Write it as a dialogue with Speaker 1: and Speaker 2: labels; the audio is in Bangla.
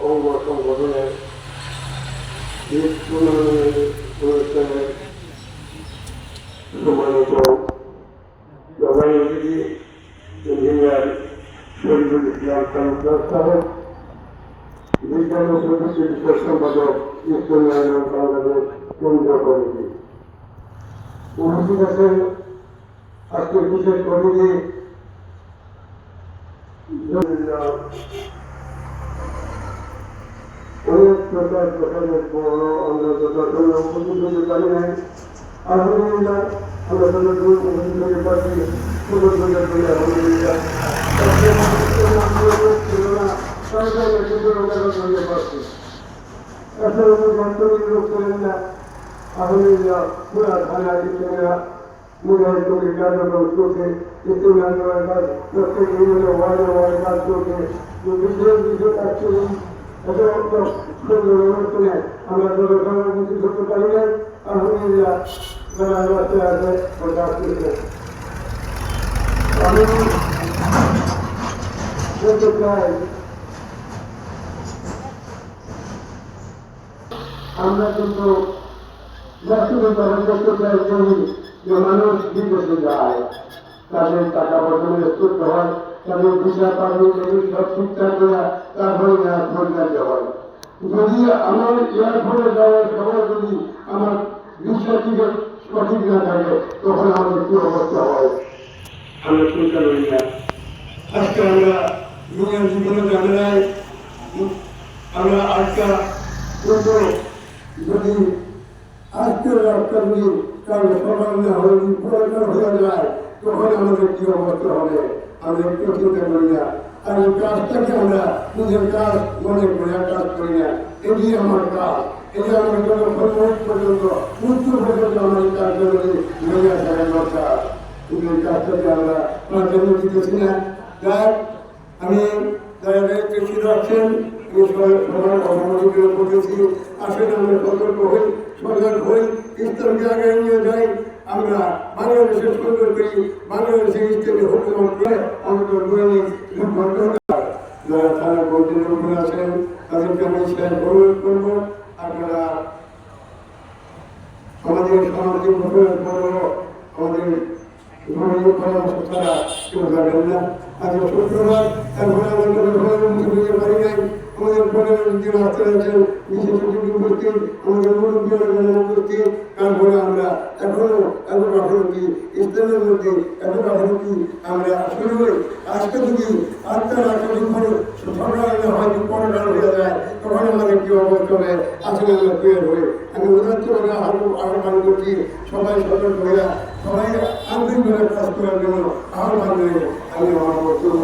Speaker 1: অঙ্গ সংগঠনের ঈদ অনুষ্ঠানের সম্মানিত জবাই অতিথি ইঞ্জিনিয়ার শহীদুল ইসলাম তালুকদার সাহেব, বিজ্ঞান ও প্রযুক্তি বিষয়ক সম্পাদক ইসলাম বাংলাদেশ কেন্দ্রীয় কমিটি, উপস্থিত আছেন আজকের বিশেষ অতিথি অনেক প্রকার প্রকারের বড় অন্তর্গত উপস্থিত জানি নাই। আলহামদুলিল্লাহ আমরা উপস্থিত পাচ্ছি আলহামদুলিল্লাহ লোক করেন না। আলহামদুলিল্লাহ পুরা থানা দিচ্ছেনা মুরাদ করে কার্যক্রম চলছে, ইসলাম আন্দোলনের কাজ প্রত্যেক ইউনিয়নে ওয়ার্ডে ওয়ার্ডে কাজ চলছে। বিশেষ বিশেষ অ্যাকচুয়ালি এত সুন্দর অনুষ্ঠানে আমরা জনগণের মুক্তি করতে পারি নাই। আলহামদুলিল্লাহ যারা রাস্তায় আছে ওটা আসতেছে। আমি বলতে চাই আমরা কিন্তু যে মানুষ বিদেশে যায়, তাদের টাকা পয়সা করতে হয়, তাদের ভিসা পারমিট সব ঠিকঠাক করে তারপরে এয়ারপোর্ট যেতে হয়। যদি আমার এয়ারপোর্টে যাওয়ার সময় যদি আমার ভিসা টিকিট সঠিক না থাকে, তখন আমাদের কি অবস্থা হয় আমরা চিন্তা করি না। আজকে আমরা দুনিয়ার জীবনে ঝামেলায় আমরা আজকে যদি আজকের রাস্তা যদি কারো সকাল না হয়ে পরিষ্কার হয়ে যায়, তখন আমাদের কি অবস্থা হবে আমরা একটু চিন্তা করি না। আর এই কাজটাকে আমরা নিজের কাজ মনে করে কাজ করি না। এটি আমার কাজ, এটি আমার জন্য পর্যন্ত মৃত্যু পর্যন্ত আমার এই কাজটা যদি মেনে থাকা দরকার। কিন্তু এই কাজটাকে আমরা জন্য দিতেছি না। যাই আমি যারা কৃষি রাখছেন সবার অবনতি করেছি, আসলে আমরা সতর্ক হই ইসলামকে আগে নিয়ে যাই। আমরা বাংলাদেশের সুন্দর করি, বাংলাদেশের ইসলামী হুকুমত করে আমাদের যারা থানা বন্ধুর উপরে আছেন তাদেরকে আমি অনুরোধ করবো, আপনারা আমাদের সামাজিক ঘটনার পরও আমাদের পরামর্শ ছাড়া কেউ যাবেন না। আজকে শুক্রবার, এখন আমাদের বুঝতে পারি নাই আমাদের পরিবারের যে রাস্তায় আছেন বিশেষ উপস্থিত, আমাদের মুরব্বীরা উপস্থিত। তারপরে আমরা এখনো এত গাফলতি ইসলামের মধ্যে এত গাফলতি আমরা শুরু করি। আজকে যদি আটটা রাখা করে সকালে হয়তো পনেরোটা হয়ে যায়, তখন আমাদের কি অবস্থা হবে আসলে আমরা তৈরি হই। আমি উদাহরণ আহ্বান করছি সবাই সতর্ক হইয়া সবাই আন্তরিকভাবে কাজ করার জন্য আহ্বান আমি আমার বক্তব্য